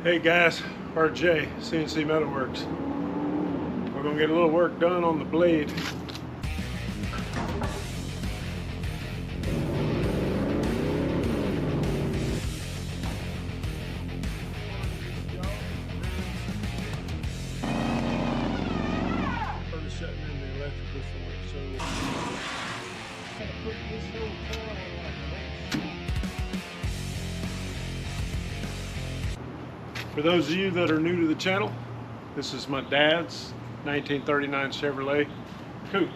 Hey guys, RJ, CNC Metalworks. We're gonna get a little work done on the blade. Shutting in the electrical for it, so put this little coil like this. For those of you that are new to the channel, this is my dad's 1939 Chevrolet Coupe.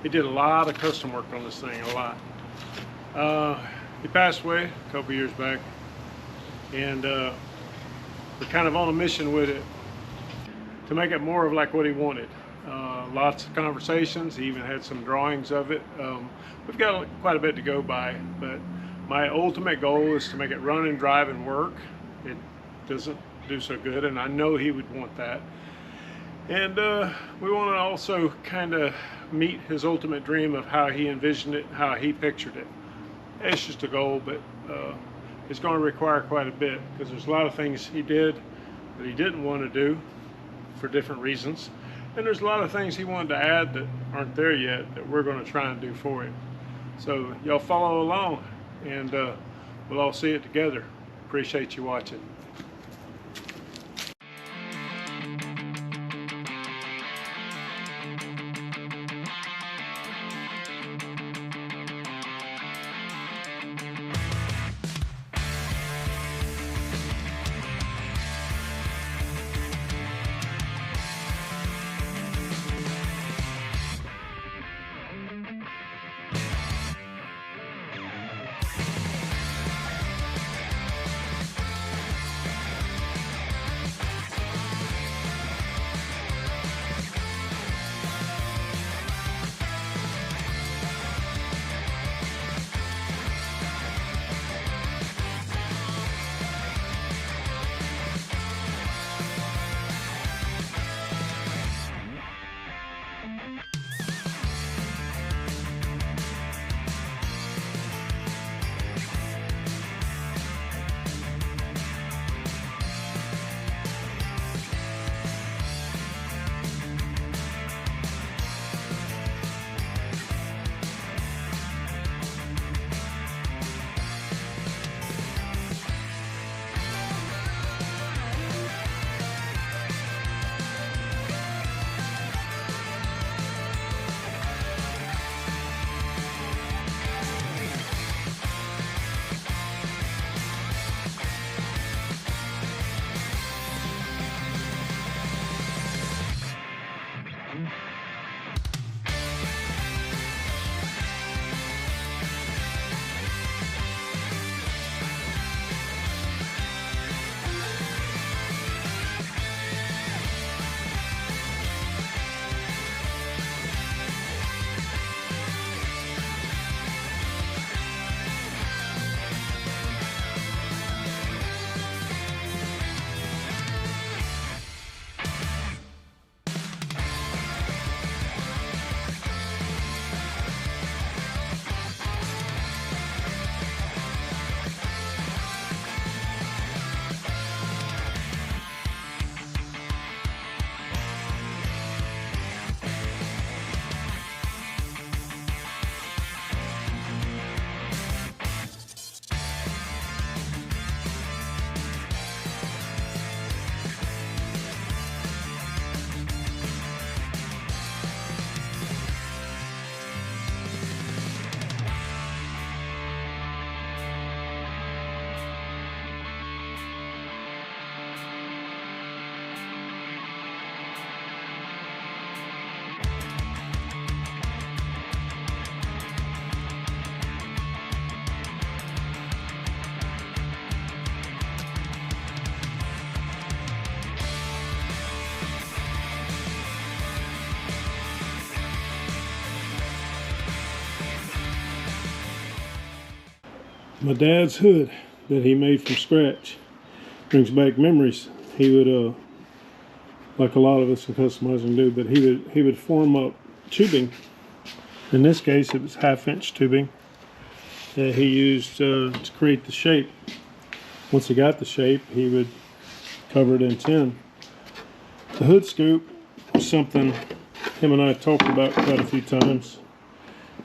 He did a lot of custom work on this thing, a lot. He passed away a couple years back, and we're kind of on a mission with it to make it more of like what he wanted. Lots of conversations. He even had some drawings of it. We've got quite a bit to go by, but my ultimate goal is to make it run and drive and work. It doesn't do so good, and I know he would want that. And we want to also kind of meet his ultimate dream of how he envisioned it, how he pictured it. It's just a goal, but it's going to require quite a bit, because there's a lot of things he did that he didn't want to do for different reasons. And there's a lot of things he wanted to add that aren't there yet that we're going to try and do for him. So y'all follow along, and we'll all see it together. Appreciate you watching. My dad's hood that he made from scratch brings back memories. He would, like a lot of us in customizing do, but he would form up tubing. In this case, it was 1/2-inch tubing that he used to create the shape. Once he got the shape, he would covered in tin. The hood scoop was something him and I talked about quite a few times.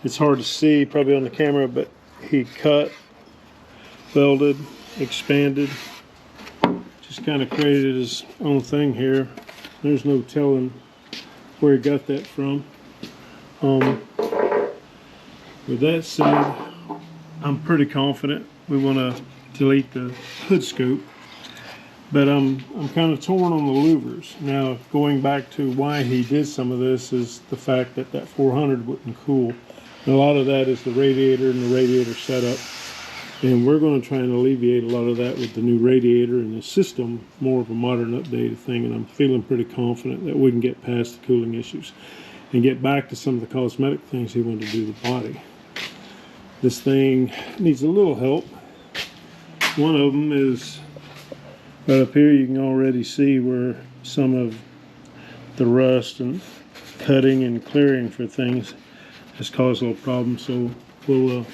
It's hard to see probably on the camera, but he cut, welded, expanded, just kind of created his own thing here. There's no telling where he got that from. With that said, I'm pretty confident we want to delete the hood scoop, but I'm kind of torn on the louvers. Now, going back to why he did some of this is the fact that that 400 wouldn't cool. And a lot of that is the radiator and the radiator setup, and we're going to try and alleviate a lot of that with the new radiator and the system, more of a modern updated thing, and I'm feeling pretty confident that we can get past the cooling issues and get back to some of the cosmetic things he wanted to do to the body. This thing needs a little help. One of them is right up here. You can already see where some of the rust and cutting and clearing for things has caused a little problem. So we'll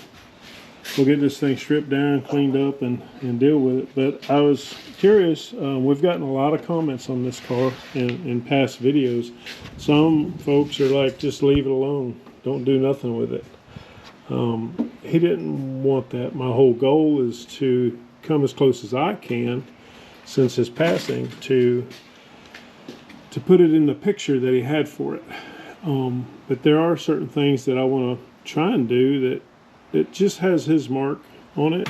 get this thing stripped down, cleaned up, and deal with it. But I was curious. We've gotten a lot of comments on this car in past videos. Some folks are like, just leave it alone. Don't do nothing with it. He didn't want that. My whole goal is to come as close as I can since his passing to put it in the picture that he had for it. But there are certain things that I want to try and do that it just has his mark on it.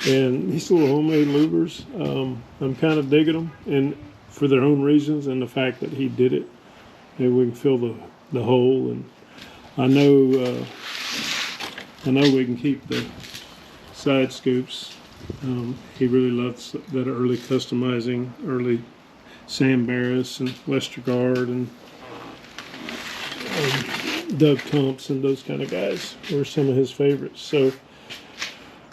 And these little homemade louvers, I'm kind of digging them, and for their own reasons, and the fact that he did it. Maybe we can fill the hole, and I know we can keep the side scoops. He really loves that early customizing, early Sam Barris and Westergaard and Doug Thompson, those kind of guys were some of his favorites. So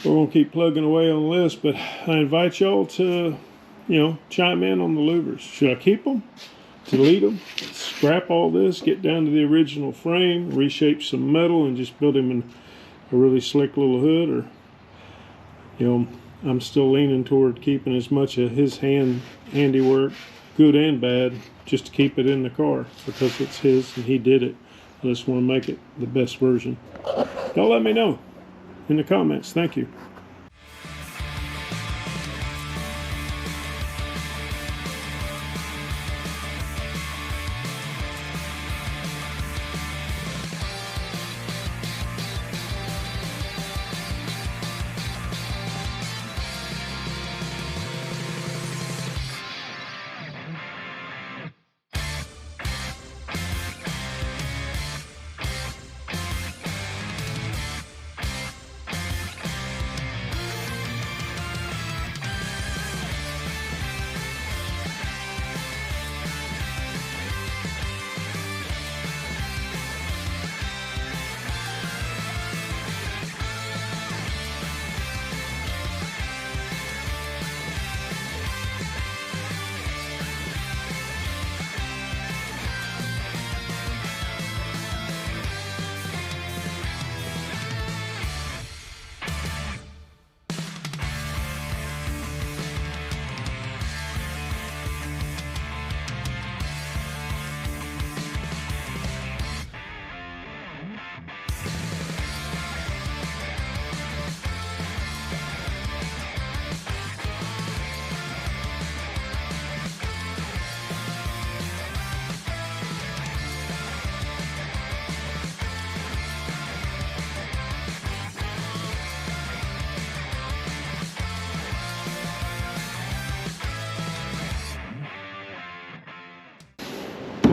we're going to keep plugging away on the list, but I invite y'all to, chime in on the louvers. Should I keep them? Delete them? Scrap all this? Get down to the original frame? Reshape some metal and just build him in a really slick little hood? Or, I'm still leaning toward keeping as much of his handiwork, good and bad, just to keep it in the car because it's his and he did it. I just want to make it the best version. Y'all let me know in the comments. Thank you.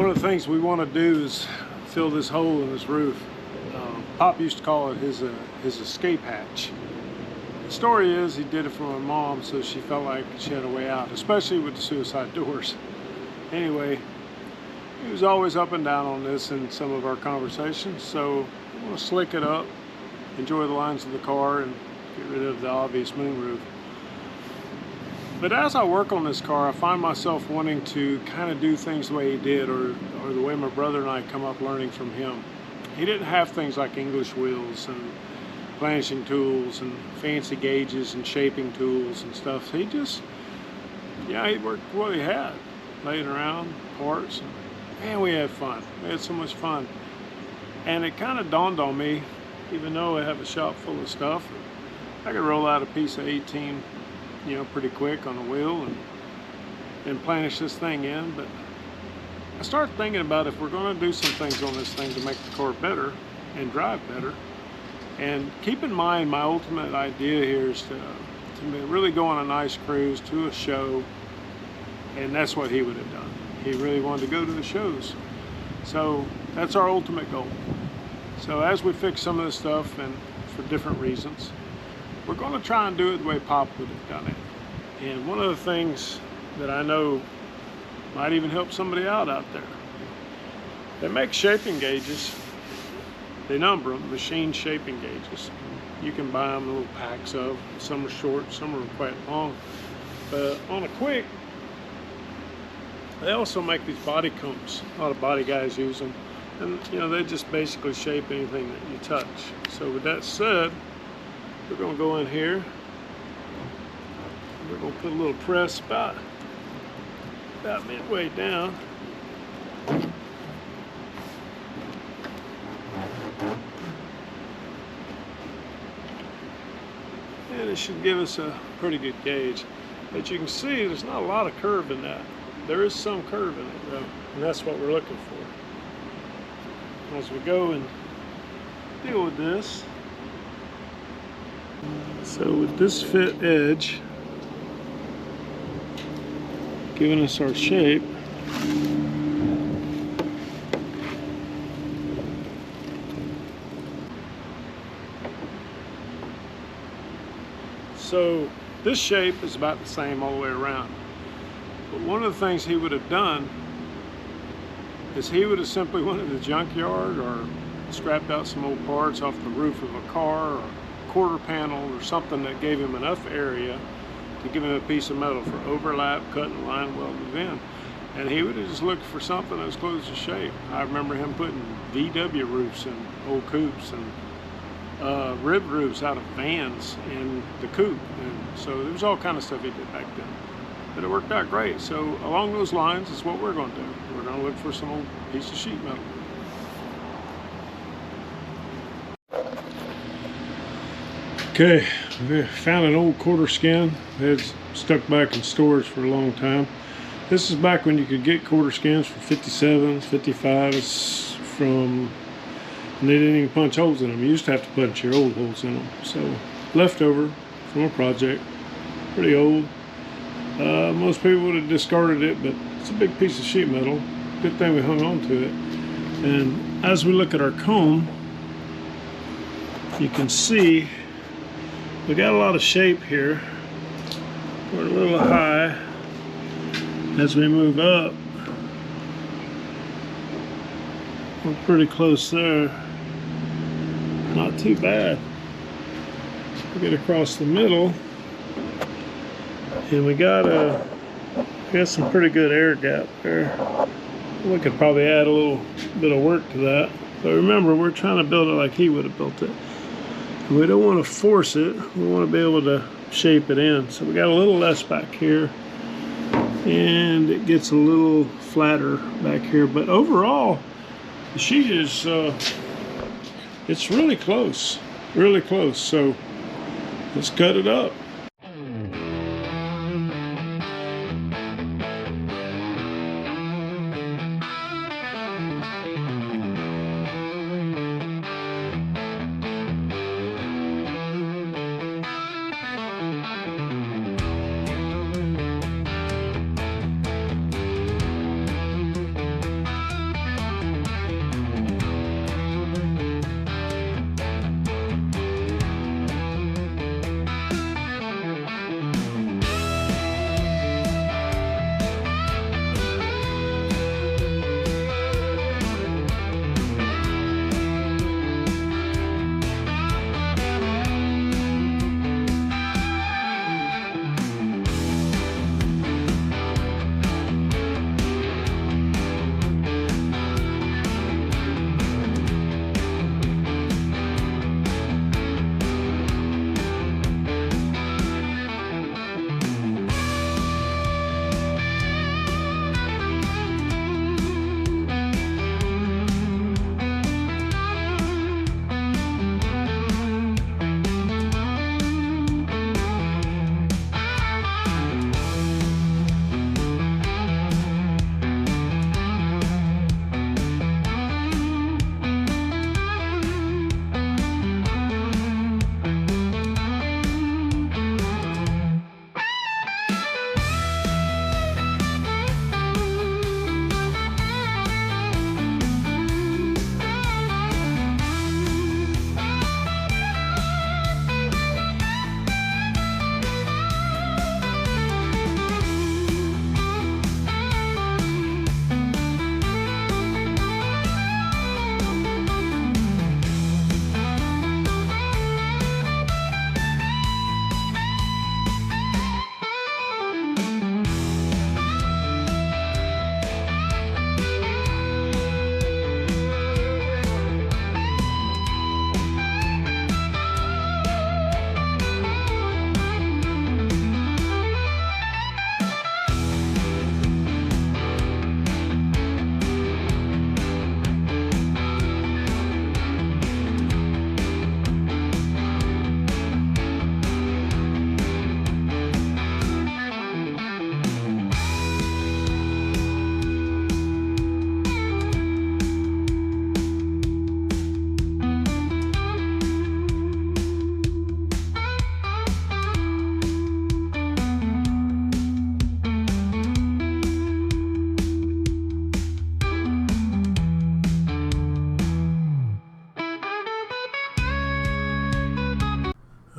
One of the things we want to do is fill this hole in this roof. Pop used to call it his escape hatch. The story is he did it for my mom so she felt like she had a way out, especially with the suicide doors. Anyway, he was always up and down on this in some of our conversations, so I want to slick it up, enjoy the lines of the car, and get rid of the obvious moonroof. But as I work on this car, I find myself wanting to kind of do things the way he did, or the way my brother and I come up learning from him. He didn't have things like English wheels and planishing tools and fancy gauges and shaping tools and stuff. He just yeah, he worked what he had, laying around parts. And we had fun. We had so much fun. And it kind of dawned on me, even though I have a shop full of stuff, I could roll out a piece of 18, you know, pretty quick on the wheel and planish this thing in. But I started thinking about if we're going to do some things on this thing to make the car better and drive better. And keep in mind, my ultimate idea here is to really go on a nice cruise to a show, and that's what he would have done. He really wanted to go to the shows. So that's our ultimate goal. So as we fix some of this stuff, and for different reasons, we're going to try and do it the way Pop would have done it. And one of the things that I know might even help somebody out there, they make shaping gauges. They number them, machine shaping gauges. You can buy them in little packs of. Some are short, some are quite long. But on a quick, they also make these body combs. A lot of body guys use them. And you know, they just basically shape anything that you touch. So with that said, we're going to go in here. We're going to put a little press about midway down. And it should give us a pretty good gauge. But you can see there's not a lot of curve in that. There is some curve in it though, and that's what we're looking for. As we go and deal with this. So with this fit edge giving us our shape, so this shape is about the same all the way around. But one of the things he would have done is he would have simply went to the junkyard or scrapped out some old parts off the roof of a car or a quarter panel or something that gave him enough area to give him a piece of metal for overlap, cut and line welded in. And he would have just looked for something that was close to shape. I remember him putting VW roofs in old coupes and rib roofs out of vans in the coupe. And so there was all kind of stuff he did back then. But it worked out great. So along those lines is what we're going to do. We're going to look for some old piece of sheet metal. Okay, we found an old quarter skin. It's stuck back in storage for a long time. This is back when you could get quarter skins for 57s, 55s from, and they didn't even punch holes in them. You used to have to punch your old holes in them. So leftover from a project, pretty old. Most people would have discarded it, but it's a big piece of sheet metal. Good thing we hung on to it. And as we look at our comb, you can see we got a lot of shape here. We're a little high. As we move up, we're pretty close there. Not too bad. We get across the middle, and we got some pretty good air gap there. We could probably add a little bit of work to that. But remember, we're trying to build it like he would have built it. And we don't want to force it. We want to be able to shape it in. So we got a little less back here, and it gets a little flatter back here. But overall, the sheet is it's really close, really close. So let's cut it up.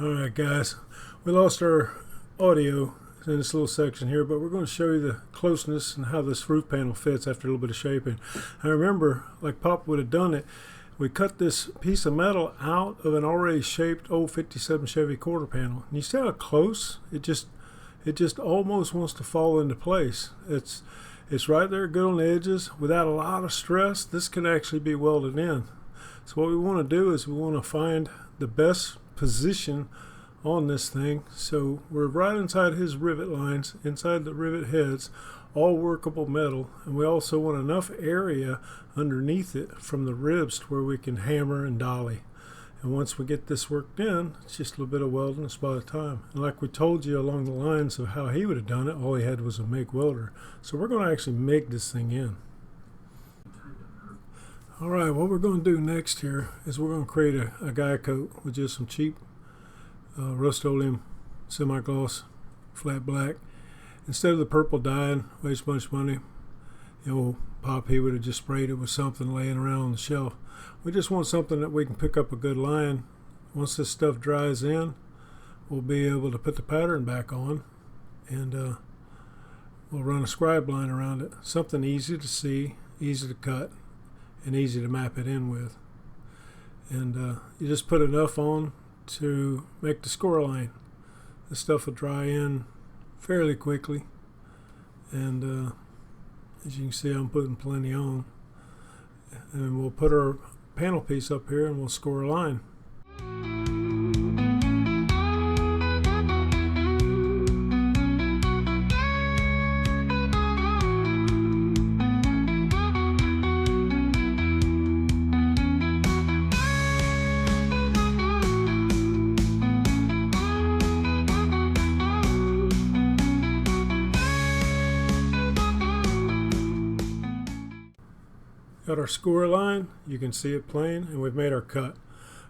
Alright guys, we lost our audio in this little section here, but we're going to show you the closeness and how this roof panel fits after a little bit of shaping. I remember, like Pop would have done it, we cut this piece of metal out of an already shaped old 57 Chevy quarter panel. And you see how close? It just almost wants to fall into place. It's right there good on the edges. Without a lot of stress, this can actually be welded in. So what we want to do is we want to find the best position on this thing. So we're right inside his rivet lines, inside the rivet heads, all workable metal, and we also want enough area underneath it from the ribs to where we can hammer and dolly. And once we get this worked in, it's just a little bit of welding a spot at a time. And like we told you along the lines of how he would have done it, all he had was a MIG welder. So we're going to actually MIG this thing in. Alright, what we're going to do next here is we're going to create a guy coat with just some cheap Rust-Oleum semi-gloss flat black. Instead of the purple dye and waste a bunch of money, the old Pop, he would have just sprayed it with something laying around on the shelf. We just want something that we can pick up a good line. Once this stuff dries in, we'll be able to put the pattern back on, and we'll run a scribe line around it. Something easy to see, easy to cut, and easy to map it in with. And you just put enough on to make the score line. This stuff will dry in fairly quickly, and as you can see, I'm putting plenty on. And we'll put our panel piece up here and we'll score a line. Got our score line, you can see it plain, and we've made our cut.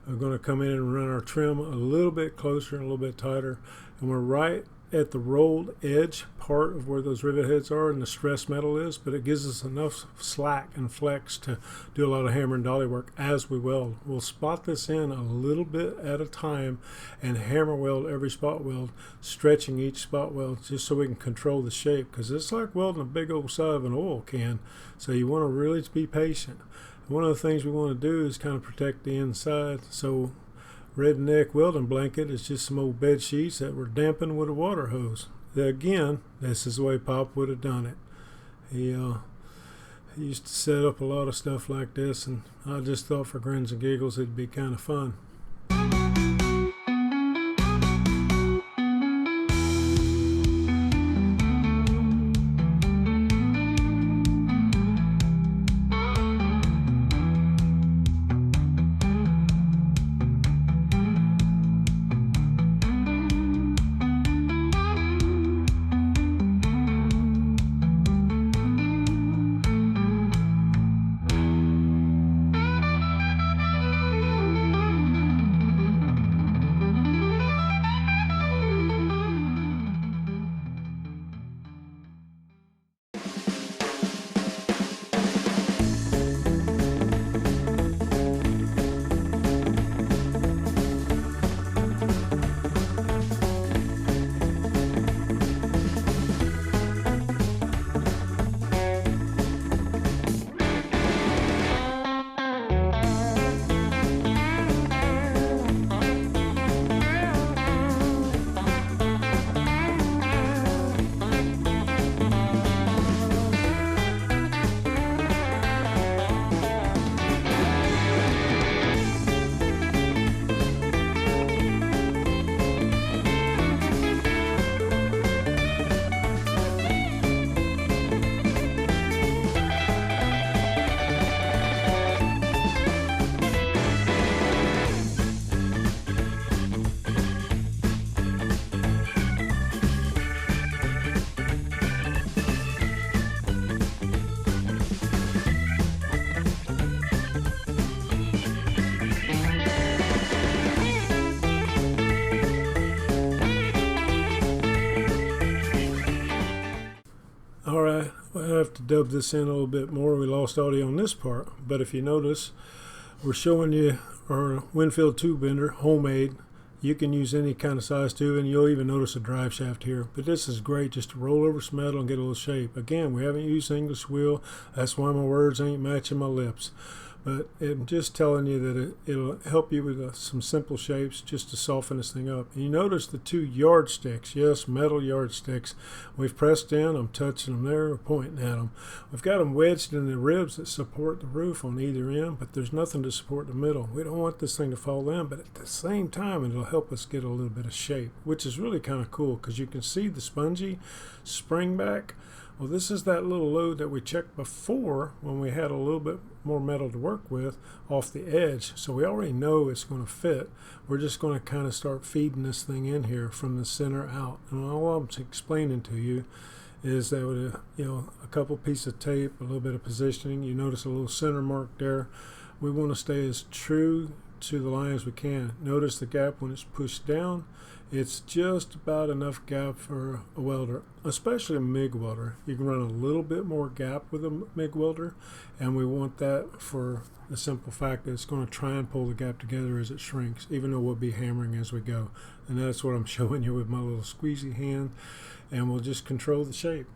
We're going to come in and run our trim a little bit closer and a little bit tighter, and we're right at the rolled edge part of where those rivet heads are and the stress metal is, but it gives us enough slack and flex to do a lot of hammer and dolly work as we weld. We'll spot this in a little bit at a time and hammer weld every spot weld, stretching each spot weld just so we can control the shape, because it's like welding a big old side of an oil can, so you want to really be patient. One of the things we want to do is kind of protect the inside. So redneck welding blanket is just some old bed sheets that were dampened with a water hose. Again, this is the way Pop would have done it. He used to set up a lot of stuff like this, and I just thought for grins and giggles it'd be kind of fun. Alright, we'll have to dub this in a little bit more. We lost audio on this part, but if you notice, we're showing you our Winfield tube bender, homemade. You can use any kind of size tube, and you'll even notice a drive shaft here. But this is great just to roll over some metal and get a little shape. Again, we haven't used English wheel. That's why my words ain't matching my lips. But I'm just telling you that it'll help you with some simple shapes just to soften this thing up. And you notice the 2 yardsticks, yes, metal yardsticks. We've pressed in, I'm touching them there, pointing at them. We've got them wedged in the ribs that support the roof on either end, but there's nothing to support the middle. We don't want this thing to fall in, but at the same time, it'll help us get a little bit of shape, which is really kind of cool because you can see the spongy spring back. Well, this is that little load that we checked before when we had a little bit more metal to work with off the edge. So we already know it's going to fit. We're just going to kind of start feeding this thing in here from the center out. And all I'm explaining to you is that with a couple pieces of tape, a little bit of positioning, you notice a little center mark there. We want to stay as true to the line as we can. Notice the gap when it's pushed down. It's just about enough gap for a welder, especially a MIG welder. You can run a little bit more gap with a MIG welder, and we want that for the simple fact that it's going to try and pull the gap together as it shrinks, even though we'll be hammering as we go. And that's what I'm showing you with my little squeezy hand, and we'll just control the shape.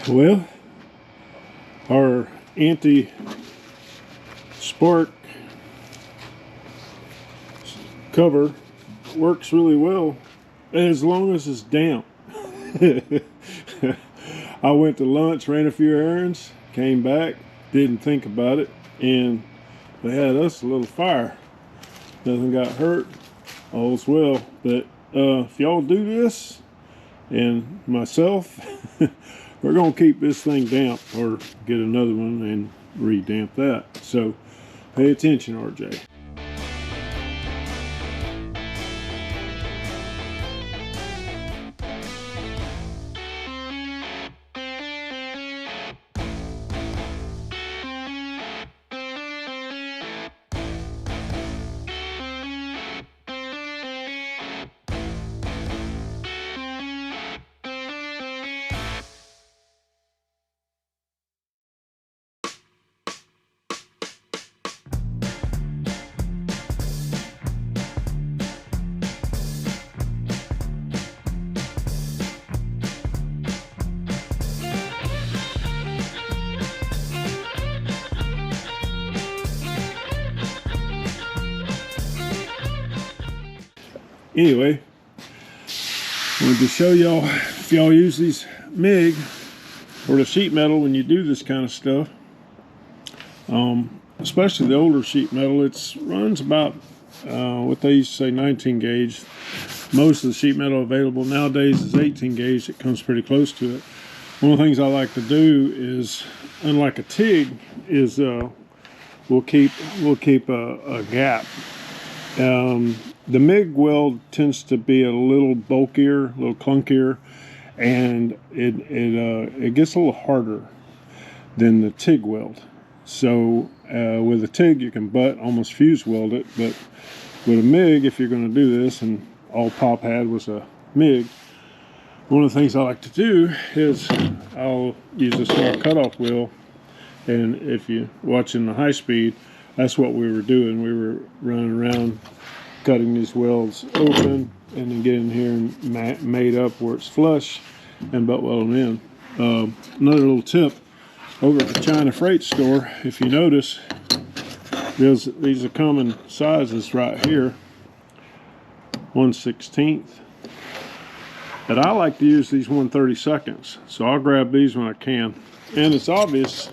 Well, our anti-spark cover works really well as long as it's damp. I went to lunch, ran a few errands, came back, didn't think about it, and they had us a little fire. Nothing got hurt, all's well. But if y'all do this, and myself, we're gonna keep this thing damp or get another one and re-damp that. So pay attention, RJ. Anyway, I wanted to show y'all, if y'all use these MIG or the sheet metal when you do this kind of stuff, especially the older sheet metal, it runs about what they used to say 19 gauge. Most of the sheet metal available nowadays is 18 gauge. It comes pretty close to it. One of the things I like to do is, unlike a TIG, is we'll keep a gap. The MIG weld tends to be a little bulkier, a little clunkier, and it gets a little harder than the TIG weld. So with a TIG, you can butt almost fuse weld it, but with a MIG, if you're going to do this, and all Pop had was a MIG, one of the things I like to do is I'll use a small cutoff wheel, and if you're watching the high speed, that's what we were doing. We were running around cutting these welds open and then getting here and made up where it's flush and butt weld them in. Another little tip, over at the China freight store, if you notice, these are common sizes right here, 1/16. But I like to use these 1/32, so I'll grab these when I can. And it's obvious,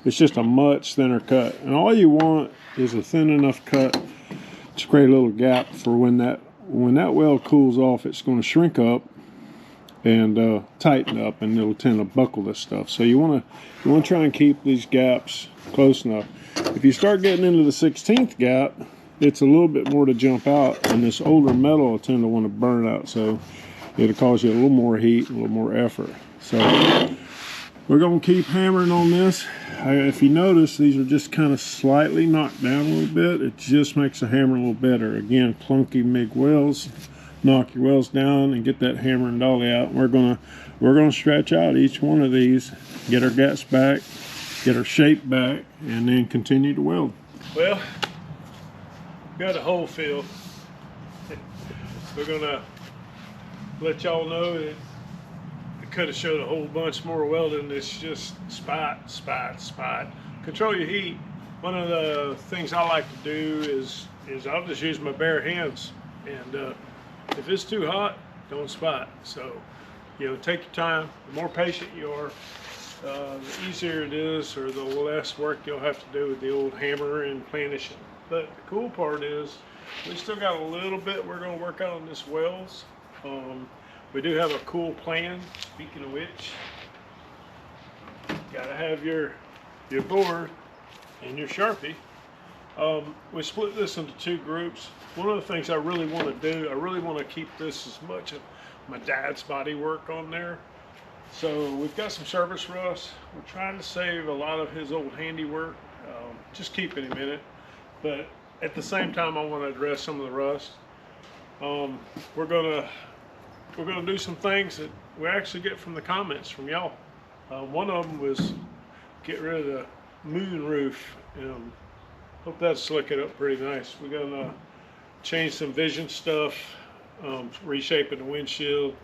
it's just a much thinner cut. And all you want is a thin enough cut to create a little gap for when that weld cools off, it's going to shrink up and tighten up, and it'll tend to buckle this stuff. So you want to try and keep these gaps close enough. If you start getting into the 16th gap, it's a little bit more to jump out, and this older metal will tend to want to burn out. So it'll cause you a little more heat, a little more effort. So we're going to keep hammering on this. If you notice, these are just kind of slightly knocked down a little bit. It just makes the hammer a little better. Again, clunky MIG welds, knock your welds down and get that hammer and dolly out. We're gonna stretch out each one of these, get our gaps back, get our shape back, and then continue to weld. Well, got a hole filled. We're gonna let y'all know that could have showed a whole bunch more welding. It's just spot. Control your heat. One of the things I like to do is I'll just use my bare hands, and if it's too hot, don't spot. So, take your time. The more patient you are, the easier it is, or the less work you'll have to do with the old hammer and planishing. But the cool part is we still got a little bit we're going to work on this welds. We do have a cool plan. Speaking of which, gotta have your board and your Sharpie. We split this into two groups. One of the things I really want to do, I really want to keep this as much of my dad's body work on there. So we've got some surface rust. We're trying to save a lot of his old handiwork, just keeping him in it. But at the same time, I want to address some of the rust. We're gonna do some things that we actually get from the comments from y'all. One of them was get rid of the moon roof. Hope that's slicking up pretty nice. We're gonna change some vision stuff, reshaping the windshield.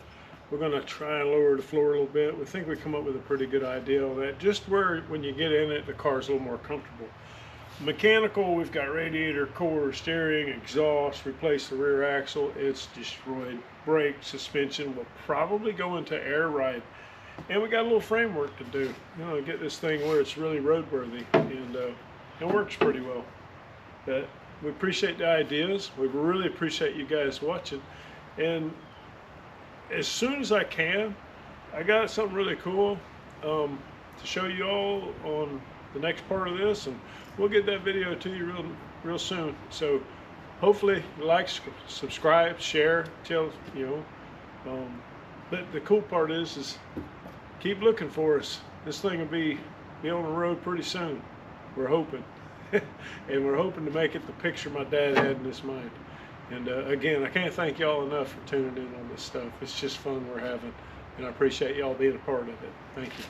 We're going to try and lower the floor a little bit. We think we come up with a pretty good idea of that, just where when you get in it, the car's a little more comfortable. Mechanical, we've got radiator, core, steering, exhaust, replace the rear axle. It's destroyed. Brake, suspension will probably go into air ride. And we got a little framework to do, you know, get this thing where it's really roadworthy, and it works pretty well. But we appreciate the ideas. We really appreciate you guys watching. And as soon as I can, I got something really cool to show you all on the next part of this, and we'll get that video to you real soon. So hopefully like, subscribe, share, tell, you know. But the cool part is keep looking for us. This thing will be on the road pretty soon. We're hoping. And we're hoping to make it the picture my dad had in his mind. And again, I can't thank y'all enough for tuning in on this stuff. It's just fun we're having. And I appreciate y'all being a part of it. Thank you.